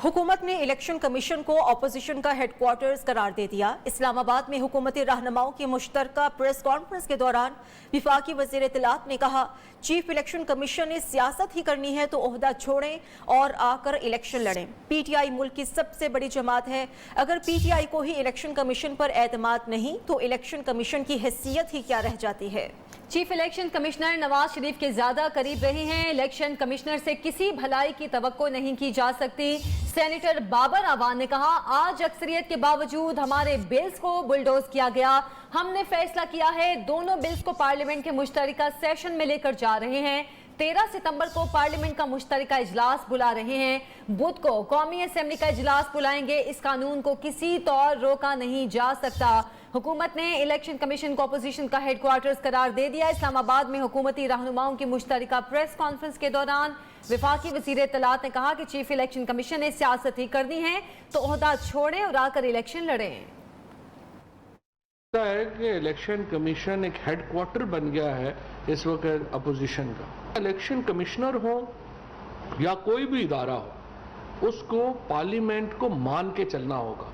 हुकूमत ने election commission को अपोजिशन का हेडक्वार्टर्स करार दे दिया। इस्लामाबाद में हुकूमती रहनुमाओं की मुश्तरका प्रेस कॉन्फ्रेंस के दौरान विफाकी वज़ीर इत्तलात ने कहा, चीफ इलेक्शन कमीशन ने सियासत ही करनी है तो ओहदा छोड़ें और आकर इलेक्शन लड़ें। पीटीआई मुल्क की सबसे बड़ी जमात है, अगर पीटीआई को ही इलेक्शन कमीशन पर एतमाद नहीं तो इलेक्शन कमीशन की हैसियत ही क्या रह जाती है। Chief election commissioner Nawaz Sharif के ज्यादा करीब रहे हैं। इलेक्शन कमिश्नर से किसी भलाई की तवक्को नहीं की जा सकती। सेनेटर बाबर अवान ने कहा, आज अक्सरियत के बावजूद हमारे बिल्स को बुलडोज किया गया। हमने फैसला किया है, दोनों बिल्स को पार्लियामेंट के मुश्तरका सेशन में लेकर जा रहे हैं। 13 सितंबर को पार्लियामेंट का मुश्तरका इजलास बुला रहे हैं। बुध को कौमी असेंबली का इजलास बुलाएंगे। इस कानून को किसी तौर रोका नहीं जा सकता। हुकूमत ने इलेक्शन कमीशन को अपोजिशन का हेडक्वार्टर्स करार दे दिया। इस्लामाबाद में हुकूमती रहनुमाओं की मुश्तरका प्रेस कॉन्फ्रेंस के दौरान विफाकी वज़ीर इत्तलात ने कहा कि चीफ इलेक्शन कमीशन ने सियासत ही करनी है तो ओहदा छोड़ें और आकर इलेक्शन लड़ें। है कि इलेक्शन कमीशन एक हेडक्वार्टर बन गया है इस वक्त अपोजिशन का। इलेक्शन कमिश्नर हो या कोई भी इदारा हो, उसको पार्लियामेंट को मान के चलना होगा।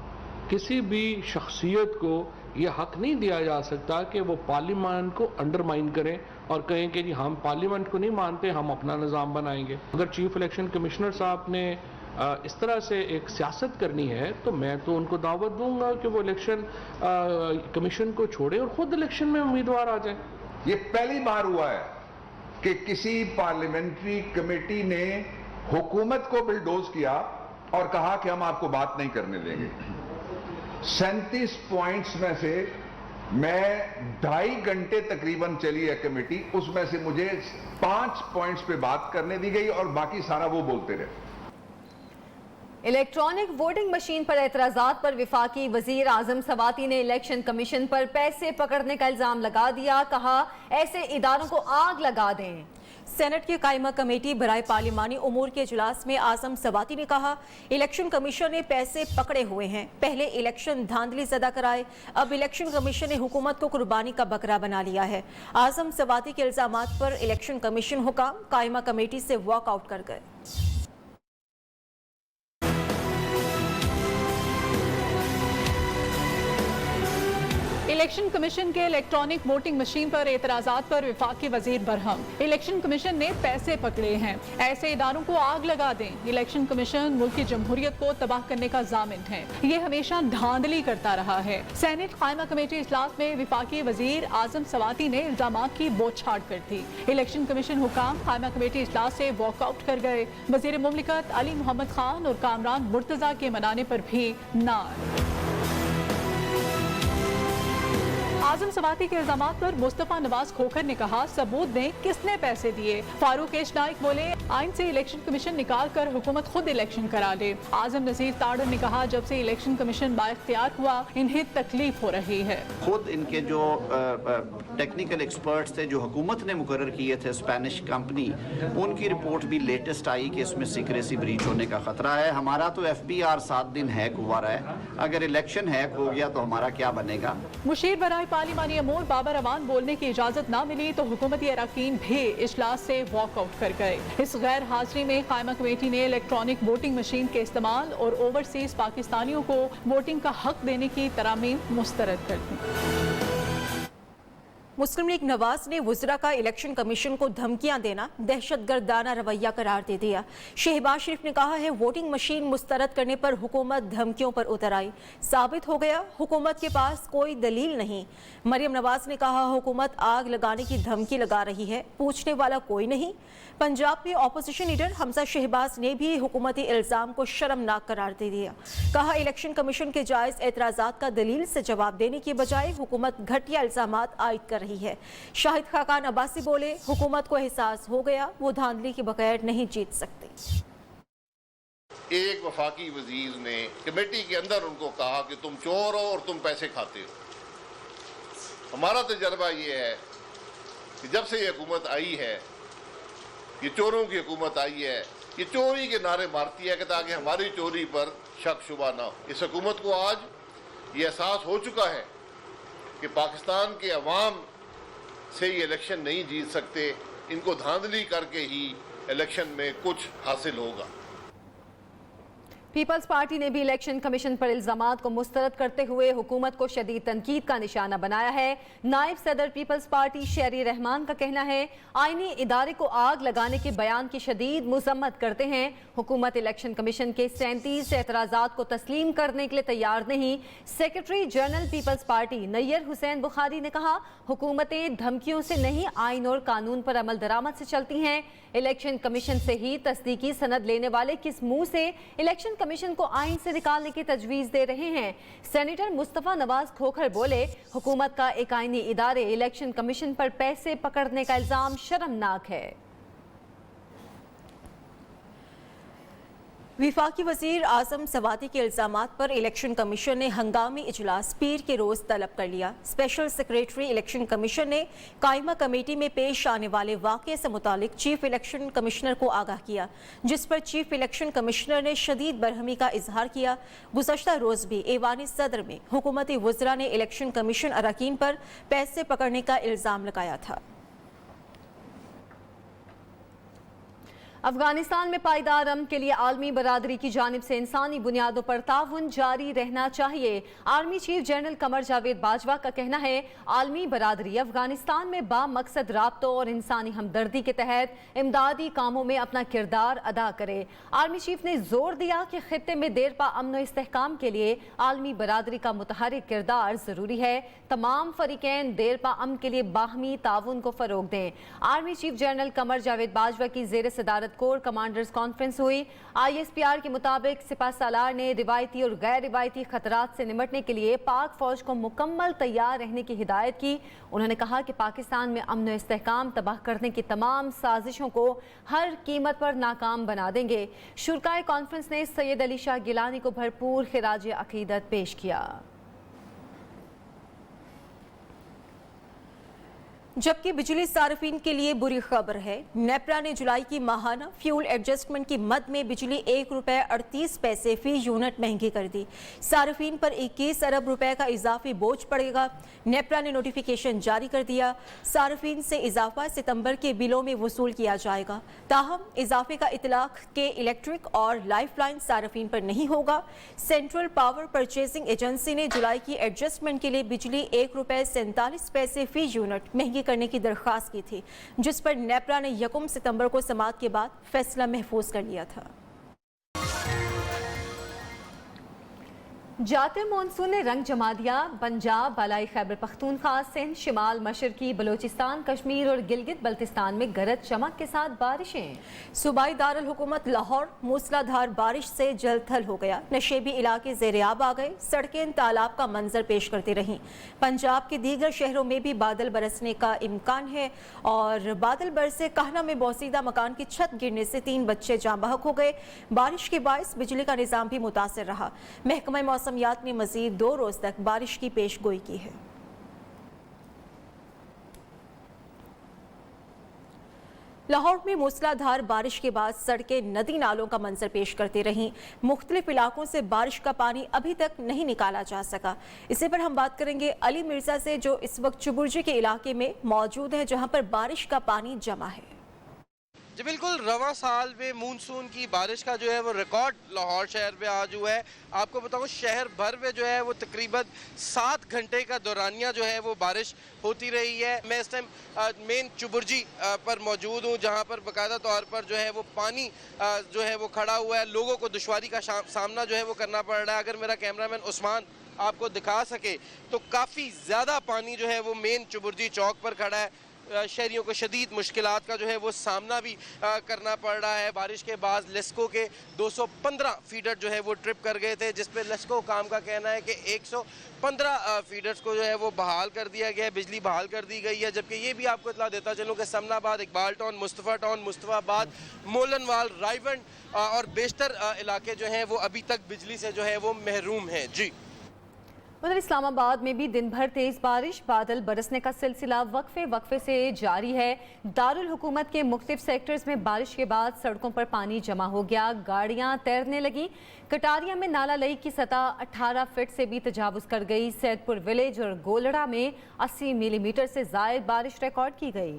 किसी भी शख्सियत को यह हक नहीं दिया जा सकता कि वो पार्लियामेंट को अंडरमाइन करें और कहें कि जी हम पार्लियामेंट को नहीं मानते, हम अपना निज़ाम बनाएंगे। अगर चीफ इलेक्शन कमिश्नर साहब ने इस तरह से एक सियासत करनी है तो मैं तो उनको दावत दूंगा कि वो इलेक्शन कमीशन को छोड़े और खुद इलेक्शन में उम्मीदवार आ जाए। ये पहली बार हुआ है कि किसी पार्लियामेंट्री कमेटी ने हुकूमत को बुलडोज किया और कहा कि हम आपको बात नहीं करने देंगे। 37 पॉइंट्स में से मैं 2.5 घंटे तकरीबन चली है कमेटी, उसमें से मुझे 5 पॉइंट्स पे बात करने दी गई और बाकी सारा वो बोलते रहे। इलेक्ट्रॉनिक वोटिंग मशीन पर एतराजात पर विफाकी वजीर आजम सवाती ने इलेक्शन कमीशन पर पैसे पकड़ने का इल्जाम लगा दिया। कहा, ऐसे इदारों को आग लगा दें। सेनेट की कायमा कमेटी बराए पार्लिमानी उमूर के इजलास में आजम सवाती ने कहा, इलेक्शन कमीशन ने पैसे पकड़े हुए हैं। पहले इलेक्शन धांधली ज़दा कराए, अब इलेक्शन कमीशन ने हुकूमत को कुर्बानी का बकरा बना लिया है। आजम सवाती के इल्जामात पर इलेक्शन कमीशन हुकाम कायमा कमेटी से वॉकआउट कर गए। इलेक्शन कमीशन के इलेक्ट्रॉनिक वोटिंग मशीन पर एतराजात पर विफाकी वजीर बरहम, इलेक्शन कमीशन ने पैसे पकड़े हैं, ऐसे इदारों को आग लगा दें। इलेक्शन कमीशन मुल्क की जमहूरियत को तबाह करने का जामिन है, ये हमेशा धांधली करता रहा है। सेनेट कायमा कमेटी इजलास में विफाकी वजीर आजम सवाती ने इल्जामात की बौछार कर दी। इलेक्शन कमीशन हुकाम कायमा कमेटी इजलास से वॉकआउट कर गए। वजीर मुमलिकत अली मोहम्मद खान और कामरान मुर्तजा के मनाने पर भी नार। आजम सवाती के इल्जामात पर मुस्तफा नवाज खोखर ने कहा, सबूत दें किसने पैसे दिए। फारूक एश नाइक बोले, आइन से इलेक्शन कमीशन निकाल कर हुकूमत खुद इलेक्शन करा ले। आजम नजीर ताड़न ने कहा, जब से इलेक्शन कमीशन बाइख्तियार हुआ इन्हें तकलीफ हो रही है। खुद इनके जो टेक्निकल एक्सपर्ट्स थे जो हुकूमत ने मुकर्रर किए थे, स्पेनिश कंपनी, उनकी रिपोर्ट भी लेटेस्ट आई कि इसमें सीक्रेसी ब्रीच होने का खतरा है। हमारा तो FBR 7 दिन हैक हुआ रहा है, अगर इलेक्शन हैक हो गया तो हमारा क्या बनेगा। मुशीर बराए पार्लिमानी अमूर बाबर अवान बोलने की इजाजत न मिली तो हुकूमती अरकान भी इजलास से वॉकआउट कर गए। इस गैर हाजिरी में कायमा कमेटी ने इलेक्ट्रॉनिक वोटिंग मशीन के इस्तेमाल और ओवरसीज पाकिस्तानियों को वोटिंग का हक देने की तरामीम मुस्तरद कर दी। मुस्लिम लीग नवाज ने वज़रा का इलेक्शन कमीशन को धमकियां देना दहशतगर्दाना रवैया करार दे दिया। शहबाज शरीफ ने कहा है, वोटिंग मशीन मुस्तरद करने पर हुकूमत धमकियों पर उतर आई, साबित हो गया हुकूमत के पास कोई दलील नहीं। मरियम नवाज ने कहा, हुकूमत आग लगाने की धमकी लगा रही है, पूछने वाला कोई नहीं। पंजाब में अपोजिशन लीडर हमजा शहबाज ने भी हुकूमती इल्ज़ाम को शर्मनाक करार दे दिया। कहा, इलेक्शन कमीशन के जायज़ एतराज़ात का दलील से जवाब देने की बजाय हुकूमत घटिया इल्ज़ामात आयद कर रही है। शाहिद खाकान अब्बासी बोले, हुकूमत को एहसास हो गया वो धांधली के बगैर नहीं जीत सकती। एक वफाकी वजीर ने कमेटी के अंदर उनको कहा कि तुम चोर हो और तुम पैसे खाते हो। हमारा तजर्बा ये है कि जब से ये हुकूमत आई है, ये चोरों की हुकूमत आई है, ये चोरी के नारे मारती है कि ताकि हमारी चोरी पर शक शुबा ना हो। इस हुकूमत को आज ये एहसास हो चुका है कि पाकिस्तान के अवाम से ये इलेक्शन नहीं जीत सकते, इनको धांधली करके ही इलेक्शन में कुछ हासिल होगा। पीपल्स पार्टी ने भी इलेक्शन कमीशन पर इल्जामात को मुस्तरद करते हुए हुकूमत को शदीद तनकीद का निशाना बनाया है। नायब सदर पीपल्स पार्टी शेरी रहमान का कहना है आईनी इदारे को आग लगाने के बयान की शदीद मजम्मत करते हैं। हुकूमत इलेक्शन कमीशन के 37 एतराज़ात को तस्लीम करने के लिए तैयार नहीं। सेक्रेटरी जनरल पीपल्स पार्टी नैयर हुसैन बुखारी ने कहा हुकूमतें धमकियों से नहीं आइन और कानून पर अमल दरामद से चलती हैं। इलेक्शन कमीशन से ही तस्दीकी सनद लेने वाले किस मुंह से इलेक्शन कमीशन को आइन से निकालने की तजवीज़ दे रहे हैं। सेनेटर मुस्तफ़ा नवाज खोखर बोले हुकूमत का एक आइनी इदारे इलेक्शन कमीशन पर पैसे पकड़ने का इल्ज़ाम शर्मनाक है। विफाकी वज़ीर आज़म सवाती के इल्ज़ामात पर इलेक्शन कमीशन ने हंगामी इजलास पीर के रोज़ तलब कर लिया। स्पेशल सेक्रेटरी इलेक्शन कमीशन ने कायमा कमेटी में पेश आने वाले वाक़े से मुतालिक चीफ इलेक्शन कमिश्नर को आगाह किया, जिस पर चीफ इलेक्शन कमिश्नर ने शदीद बरहमी का इजहार किया। गुज़श्ता रोज़ भी ऐवान सदर में हुकूमती वज़रा ने इलेक्शन कमीशन अरकान पर पैसे पकड़ने का इल्ज़ाम लगाया था। अफगानिस्तान में पायदार अमन के लिए आलमी बरादरी की जानिब से इंसानी बुनियादों पर ताउन जारी रहना चाहिए। Army chief general Qamar Javed Bajwa का कहना है आलमी बरादरी अफगानिस्तान में बामकसद राब्तों और इंसानी हमदर्दी के तहत इमदादी कामों में अपना किरदार अदा करे। आर्मी चीफ ने जोर दिया कि खित्ते में देरपा अमन और इस्तेहकाम के लिए आलमी बरादरी का मुतहरिक किरदार ज़रूरी है। तमाम फरीकैन देरपा अमन के लिए बाहमी ताउन को फ़रोग दें। Army chief general Qamar Javed Bajwa की ज़ेर सदारत कोर कमांडर्स कॉन्फ्रेंस हुई। ISPR के मुताबिक सिपह सालार ने रिवायती और गैर रिवायती खतरात से निमटने के लिए पाक फौज को मुकम्मल तैयार रहने की हिदायत की। उन्होंने कहा कि पाकिस्तान में अमन और इस्तेहकाम तबाह करने की तमाम साजिशों को हर कीमत पर नाकाम बना देंगे। शुरकाए कॉन्फ्रेंस ने सैयद अली शाह गिलानी को भरपूर खिराज अकीदत पेश किया। जबकि बिजली सार्फिन के लिए बुरी खबर है। नेपरा ने जुलाई की माहाना फ्यूल एडजस्टमेंट की मद में बिजली ₹1.38 फी यूनिट महंगी कर दी। सार्फिन पर 21 अरब रुपए का इजाफी बोझ पड़ेगा। नेपरा ने नोटिफिकेशन जारी कर दिया। सार्फिन से इजाफा सितंबर के बिलों में वसूल किया जाएगा। ताहम इजाफे का इतलाक के इलेक्ट्रिक और लाइफलाइन सार्फिन पर नहीं होगा। सेंट्रल पावर परचेजिंग एजेंसी ने जुलाई की एडजस्टमेंट के लिए बिजली ₹1.47 फी यूनिट महंगी करने की दरख्वास्त की थी, जिस पर नेपरा ने 1 सितंबर को समाअत के बाद फैसला महफूज कर लिया था। जाते मानसून ने रंग जमा दिया। पंजाब, बालाई खैबर पख्तूनख्वा, सिंध, शिमाल मशरकी बलोचिस्तान, कश्मीर और गिलगित बल्तिस्तान में गरज चमक के साथ बारिशें। सूबाई दारुल हुकूमत लाहौर मूसलाधार बारिश से जल थल हो गया। नशेबी इलाके ज़ेर-ए-आब आ गए। सड़कें तालाब का मंजर पेश करती रहीं। पंजाब के दीगर शहरों में भी बादल बरसने का इम्कान है और बादल बरसे कहना में बोसीदा मकान की छत गिरने से 3 बच्चे जाँ बहक हो गए। बारिश के बायस बिजली का निज़ाम भी मुतासिर रहा। महकमा मौसमियात ने मज़ीद 2 रोज़ तक बारिश की पेशगोई की है। लाहौर में मूसलाधार बारिश के बाद सड़कें नदी नालों का मंजर पेश करती रहीं। मुख्तलिफ इलाकों से बारिश का पानी अभी तक नहीं निकाला जा सका। इसी पर हम बात करेंगे अली मिर्जा से, जो इस वक्त चुबुर्जी के इलाके में मौजूद है, जहां पर बारिश का पानी जमा है। जी बिल्कुल, रवां साल में मानसून की बारिश का जो है वो रिकॉर्ड लाहौर शहर में आज हुआ है। आपको बताऊं शहर भर में जो है वो तकरीबन 7 घंटे का दौरानिया जो है वो बारिश होती रही है। मैं इस टाइम मेन चुबुर्जी पर मौजूद हूँ, जहाँ पर बाकायदा तौर पर जो है वो पानी जो है वो खड़ा हुआ है। लोगों को दुश्वारी का सामना जो है वो करना पड़ रहा है। अगर मेरा कैमरामैन उस्मान आपको दिखा सके तो काफ़ी ज़्यादा पानी जो है वो मेन चुबुर्जी चौक पर खड़ा है। शहरियों को शदीद मुश्किलात का जो है वो सामना भी करना पड़ रहा है। बारिश के बाद लेस्को के 215 फीडर जो है वो ट्रिप कर गए थे, जिस पे लेस्को काम का कहना है कि 115 फीडर्स को जो है वो बहाल कर दिया गया है, बिजली बहाल कर दी गई है। जबकि ये भी आपको इतला देता चलूँ कि समनाबाद, इकबाल टाउन, मुस्तफ़ाबाद, मोलनवाल, रायवंड और बेशतर इलाके जो हैं वो अभी तक बिजली से जो है वो महरूम हैं। जी, उधर इस्लामाबाद में भी दिन भर तेज बारिश, बादल बरसने का सिलसिला वक्फे से जारी है। दारुल हुकूमत के मुख्तलिफ सेक्टर्स में बारिश के बाद सड़कों पर पानी जमा हो गया, गाड़ियां तैरने लगी। कटारिया में नाला लई की सतह 18 फीट से भी तजावुज़ कर गई। सैदपुर विलेज और गोलड़ा में 80 मिलीमीटर से ज़ायद बारिश रिकॉर्ड की गई।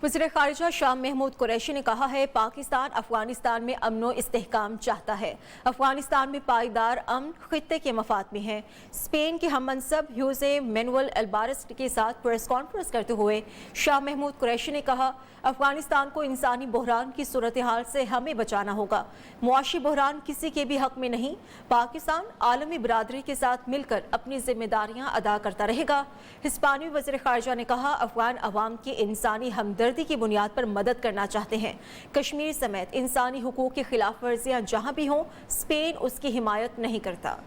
वज़ीर ख़ारिजा शाह महमूद कुरैशी ने कहा है पाकिस्तान अफगानिस्तान में अमन व इस्तेहकाम चाहता है। अफगानिस्तान में पायदार अमन खित्ते के मफाद में है। स्पेन के हम मनसब ह्यूज़े मैनुअल अल्बारेस के साथ प्रेस कॉन्फ्रेंस करते हुए शाह महमूद कुरैशी ने कहा अफगानिस्तान को इंसानी बहरान की सूरत हाल से हमें बचाना होगा। मुआशी बहरान किसी के भी हक में नहीं। पाकिस्तान आलमी बरादरी के साथ मिलकर अपनी जिम्मेदारियां अदा करता रहेगा। हिस्पानी वज़ीर ख़ारिजा ने कहा अफगान अवाम की इंसानी हमदर्दी की बुनियाद पर मदद करना चाहते हैं। कश्मीर समेत इंसानी हुकूक की खिलाफ वर्जियां जहां भी हों, स्पेन उसकी हिमायत नहीं करता।